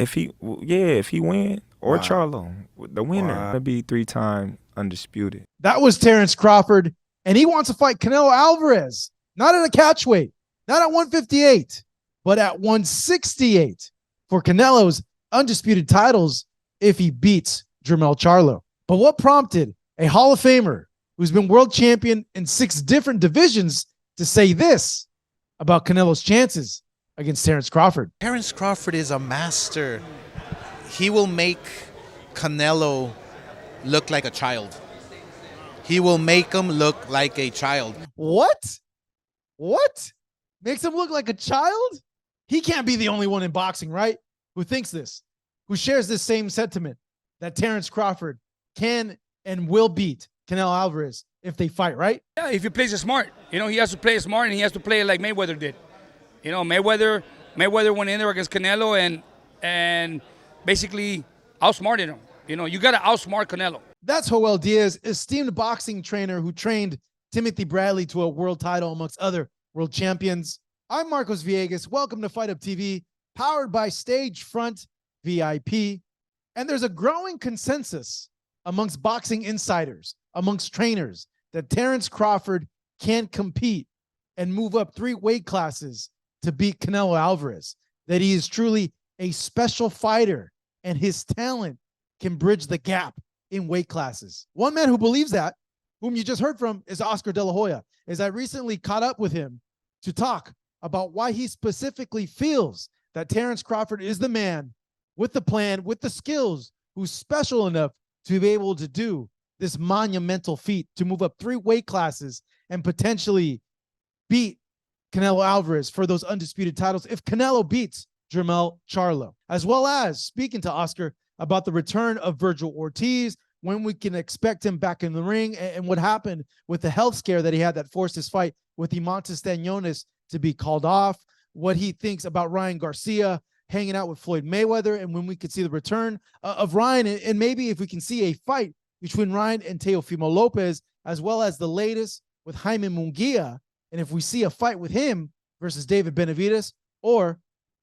If he win, or Charlo, the winner, gonna be 3-time undisputed. That was Terence Crawford, and he wants to fight Canelo Alvarez, not at a catchweight, not at 158, but at 168 for Canelo's undisputed titles if he beats Jermell Charlo. But what prompted a Hall of Famer who's been world champion in 6 different divisions to say this about Canelo's chances against Terence Crawford? Terence Crawford is a master. He will make Canelo look like a child. He will make him look like a child. What? What? Makes him look like a child? He can't be the only one in boxing, right? Who thinks this, who shares this same sentiment that Terence Crawford can and will beat Canelo Alvarez if they fight, right? Yeah, if he plays it smart. You know, he has to play it smart, and he has to play it like Mayweather did. You know, Mayweather went in there against Canelo and basically outsmarted him. You know, you got to outsmart Canelo. That's Joel Diaz, esteemed boxing trainer who trained Timothy Bradley to a world title amongst other world champions. I'm Marcos Villegas. Welcome to Fight Up TV, powered by Stagefront VIP. And there's a growing consensus amongst boxing insiders, amongst trainers, that Terence Crawford can compete and move up 3 weight classes to beat Canelo Alvarez, that he is truly a special fighter and his talent can bridge the gap in weight classes. One man who believes that, whom you just heard from, is Oscar De La Hoya, as I recently caught up with him to talk about why he specifically feels that Terence Crawford is the man with the plan, with the skills, who's special enough to be able to do this monumental feat to move up 3 weight classes and potentially beat Canelo Alvarez for those undisputed titles if Canelo beats Jermell Charlo, as well as speaking to Oscar about the return of Virgil Ortiz, when we can expect him back in the ring, and what happened with the health scare that he had that forced his fight with Imantas Stanionis to be called off, what he thinks about Ryan Garcia hanging out with Floyd Mayweather, and when we could see the return of Ryan, and maybe if we can see a fight between Ryan and Teofimo Lopez, as well as the latest with Jaime Munguia, and if we see a fight with him versus David Benavidez or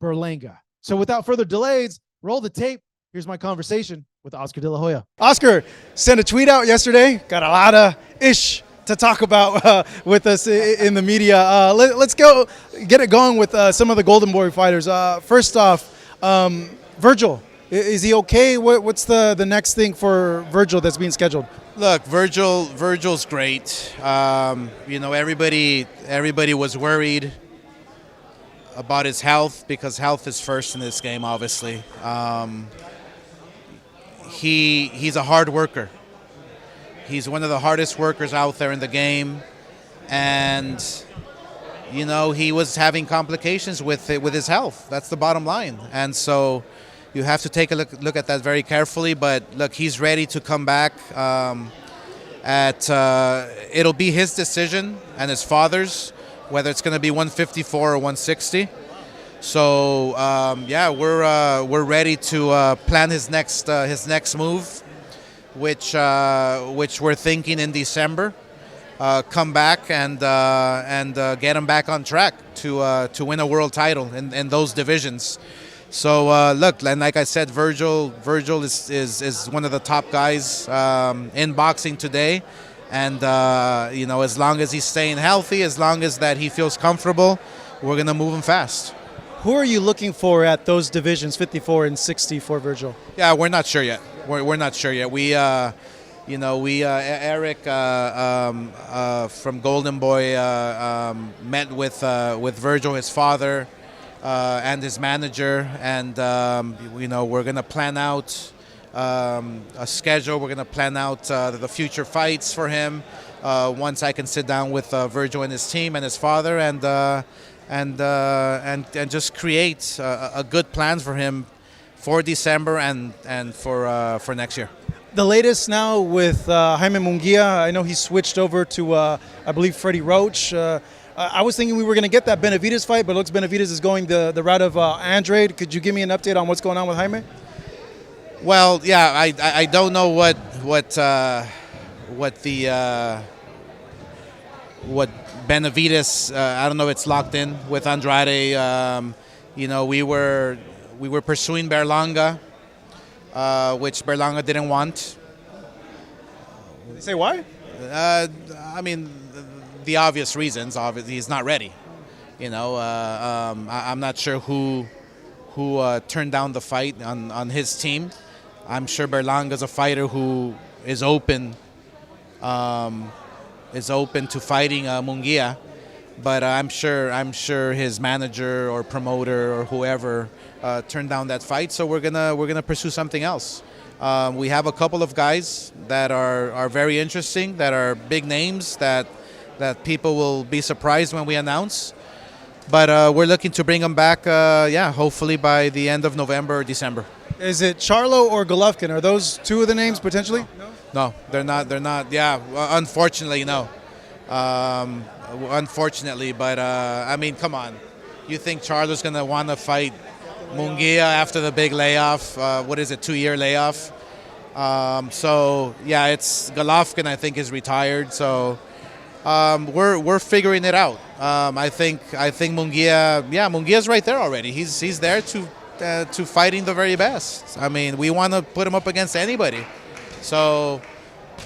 Berlanga. So without further delays, roll the tape. Here's my conversation with Oscar De La Hoya. Oscar sent a tweet out yesterday. Got a lot of ish to talk about with us in the media. Let's go get it going with some of the Golden Boy fighters. First off, Virgil, is he okay? What's the next thing for Virgil that's being scheduled? Look, Virgil's great. You know, everybody was worried about his health because health is first in this game, obviously. He's a hard worker. He's one of the hardest workers out there in the game, and you know, he was having complications with his health. That's the bottom line, and so you have to take a look at that very carefully. But look, he's ready to come back. It'll be his decision and his father's whether it's going to be 154 or 160. So yeah, we're ready to plan his next move, which we're thinking in December. Come back and get him back on track to win a world title in those divisions. So look, and like I said, Virgil is one of the top guys in boxing today. And you know, as long as he's staying healthy, as long as that he feels comfortable, we're gonna move him fast. Who are you looking for at those divisions, 54 and 60 for Virgil? Yeah, we're not sure yet. We're not sure yet. Eric from Golden Boy met with Virgil, his father, and his manager, and you know, we're gonna plan out a schedule. We're gonna plan out the future fights for him once I can sit down with Virgil and his team and his father, and just create a good plan for him for December and for next year. The latest now with Jaime Munguia, I know he switched over to, I believe, Freddie Roach. I was thinking we were going to get that Benavidez fight, but it looks Benavidez is going the route of Andrade. Could you give me an update on what's going on with Jaime? Well, yeah, I don't know what Benavidez. I don't know if it's locked in with Andrade. You know, we were we were pursuing Berlanga, which Berlanga didn't want. Did they say why? I mean, the obvious reasons. Obviously, he's not ready. You know, I'm not sure who turned down the fight on his team. I'm sure Berlanga's a fighter who is open to fighting Munguia, but I'm sure his manager or promoter or whoever turned down that fight. So we're gonna pursue something else. We have a couple of guys that are very interesting, that are big names that people will be surprised when we announce. But we're looking to bring them back, hopefully by the end of November or December. Is it Charlo or Golovkin? Are those two of the names potentially? No, they're not. They're not. Yeah, unfortunately, no. Unfortunately, but I mean, come on. You think Charlo's gonna want to fight Munguia after the big layoff? What is it, 2-year layoff? So yeah, it's Golovkin. I think is retired. So we're figuring it out. I think Munguia. Yeah, Munguia's right there already. He's there to fighting the very best. I mean, we want to put him up against anybody. So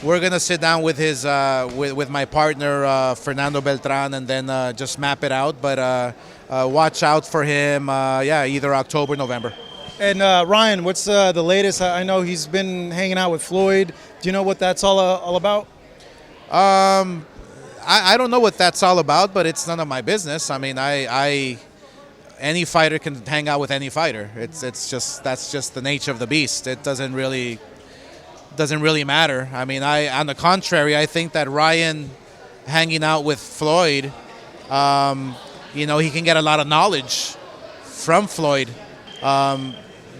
we're gonna sit down with his with my partner Fernando Beltran and then just map it out. But watch out for him. Either October, November. And Ryan, what's the latest? I know he's been hanging out with Floyd. Do you know what that's all about? I don't know what that's all about, but it's none of my business. I mean, any fighter can hang out with any fighter. That's just the nature of the beast. It doesn't really matter. I mean, on the contrary, I think that Ryan hanging out with Floyd, he can get a lot of knowledge from Floyd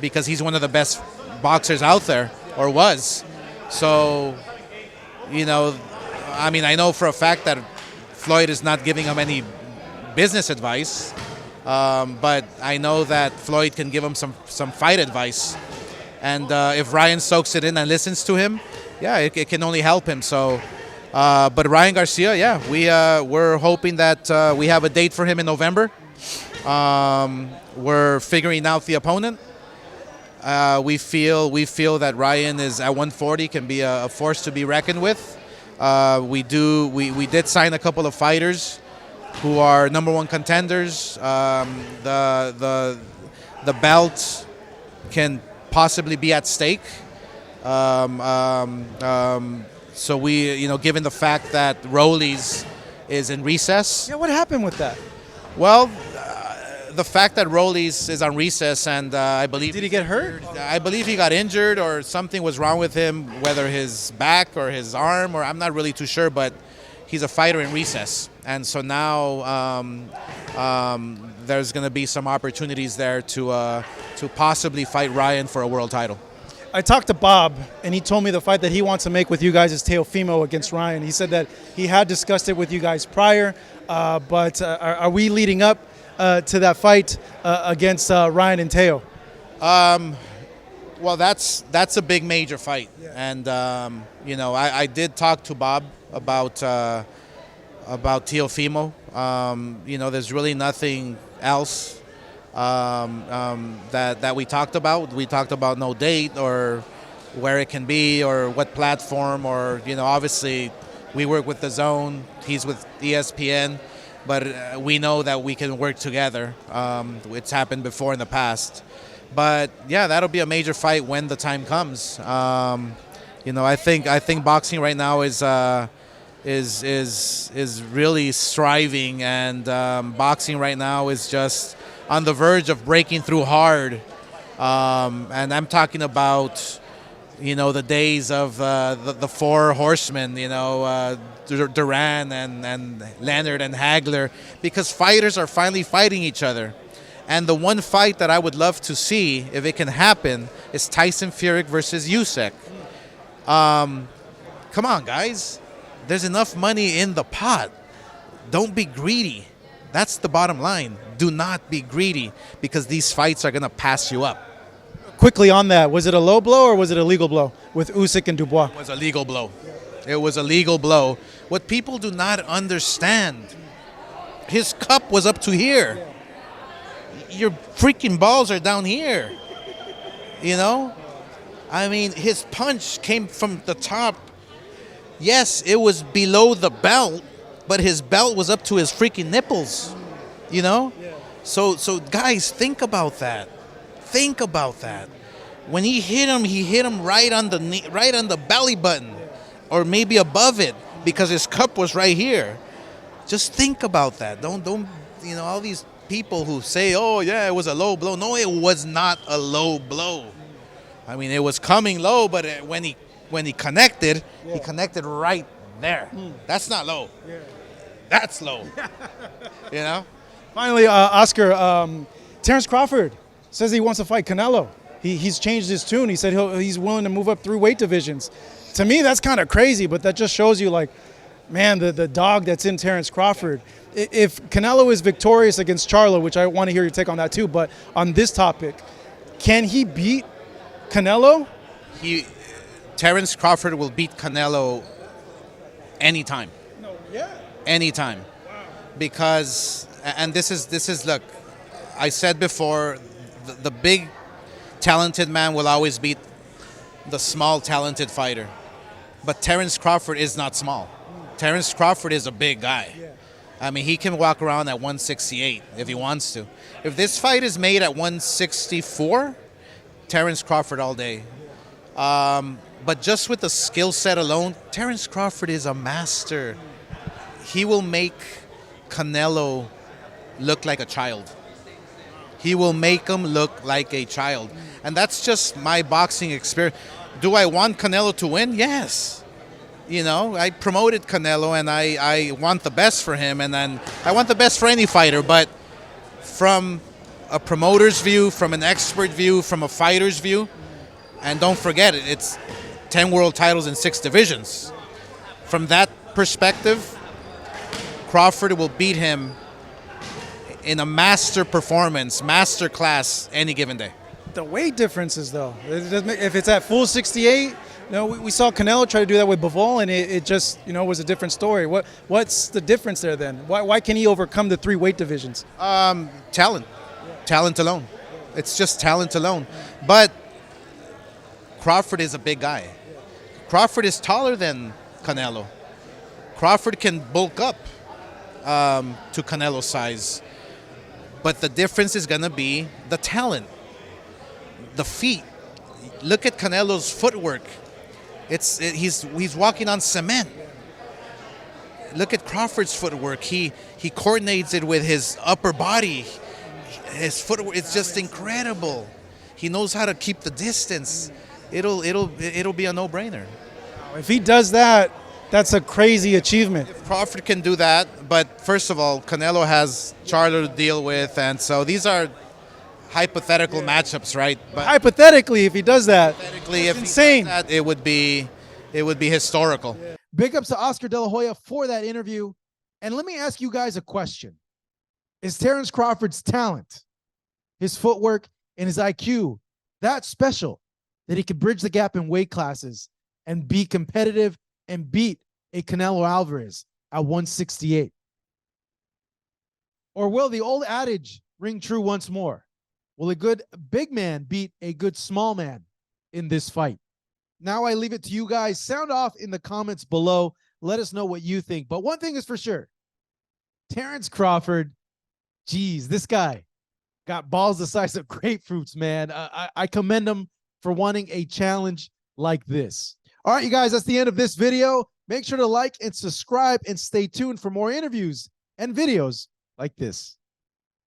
because he's one of the best boxers out there, or was. So, I mean, I know for a fact that Floyd is not giving him any business advice, but I know that Floyd can give him some fight advice. And if Ryan soaks it in and listens to him, it can only help him. So, but Ryan Garcia, we're hoping that we have a date for him in November. We're figuring out the opponent. We feel that Ryan is at 140 can be a force to be reckoned with. We did sign a couple of fighters who are #1 contenders. The belt can possibly be at stake. So we, given the fact that Rolly's is in recess. Yeah, what happened with that? Well, the fact that Rolly's is on recess, and I believe... Did he get hurt? I believe he got injured or something was wrong with him, whether his back or his arm, or I'm not really too sure, but he's a fighter in recess. And so now there's going to be some opportunities there to possibly fight Ryan for a world title. I talked to Bob, and he told me the fight that he wants to make with you guys is Teofimo against Ryan. He said that he had discussed it with you guys prior, but are we leading up to that fight against Ryan and Teo? Well, that's a big major fight, yeah. And I did talk to Bob about Teofimo. There's really nothing else that we talked about. We talked about no date or where it can be or what platform, or obviously we work with the Zone. He's with ESPN. But we know that we can work together. It's happened before in the past. But yeah, that'll be a major fight when the time comes. I think boxing right now is really striving, and boxing right now is just on the verge of breaking through hard. And I'm talking about the days of the four horsemen, Duran and Leonard and Hagler, because fighters are finally fighting each other. And the one fight that I would love to see, if it can happen, is Tyson Fury versus Usyk. Come on, guys. There's enough money in the pot. Don't be greedy. That's the bottom line. Do not be greedy, because these fights are going to pass you up. Quickly on that, was it a low blow or was it a legal blow with Usyk and Dubois? It was a legal blow. It was a legal blow. What people do not understand, his cup was up to here. Your freaking balls are down here. You know? I mean, his punch came from the top. Yes, it was below the belt, but his belt was up to his freaking nipples. You know? So guys, think about that. Think about that. When he hit him right on the knee, right on the belly button, or maybe above it, because his cup was right here. Just think about that. Don't you know, all these people who say, "Oh yeah, it was a low blow." No, it was not a low blow. I mean, it was coming low, but when he connected, he connected right there. That's not low. That's low. You know. Finally, Oscar, Terence Crawford says he wants to fight Canelo. He's changed his tune. He said he's willing to move up 3 weight divisions. To me, that's kind of crazy, but that just shows you, like, man, the dog that's in Terence Crawford. If Canelo is victorious against Charlo, which I want to hear your take on that too, but on this topic, can he beat Canelo? Terence Crawford will beat Canelo anytime. No, yeah. Anytime. Wow. Because, and this is look, I said before, the big talented man will always beat the small talented fighter. But Terence Crawford is not small. Terence Crawford is a big guy. I mean, he can walk around at 168 if he wants to. If this fight is made at 164, Terence Crawford all day. But just with the skill set alone, Terence Crawford is a master. He will make Canelo look like a child. He will make him look like a child. And that's just my boxing experience. Do I want Canelo to win? Yes. You know, I promoted Canelo, and I want the best for him, and then I want the best for any fighter. But from a promoter's view, from an expert view, from a fighter's view, and don't forget it, it's 10 world titles in 6 divisions. From that perspective, Crawford will beat him in a master performance, master class, any given day. The weight differences, though. If it's at full 68, we saw Canelo try to do that with Bivol, and it just, was a different story. What's the difference there then? Why can he overcome the 3 weight divisions? Talent. Talent alone. It's just talent alone. But Crawford is a big guy. Crawford is taller than Canelo. Crawford can bulk up to Canelo's size. But the difference is going to be the talent, the feet. Look at Canelo's footwork. He's walking on cement. Look at Crawford's footwork. He coordinates it with his upper body. His footwork, it's just incredible. He knows how to keep the distance. It'll be a no-brainer. If he does that, that's a crazy achievement. If Crawford can do that, but first of all, Canelo has Charlo to deal with, and so these are hypothetical matchups, right? But hypothetically, if he does that, if insane. He does that, it would be historical. Yeah. Big ups to Oscar De La Hoya for that interview. And let me ask you guys a question. Is Terence Crawford's talent, his footwork, and his IQ that special that he could bridge the gap in weight classes and be competitive and beat a Canelo Alvarez at 168? Or will the old adage ring true once more? Will a good big man beat a good small man in this fight? Now I leave it to you guys. Sound off in the comments below. Let us know what you think. But one thing is for sure. Terence Crawford, geez, this guy got balls the size of grapefruits, man. I commend him for wanting a challenge like this. All right, you guys, that's the end of this video. Make sure to like and subscribe and stay tuned for more interviews and videos like this.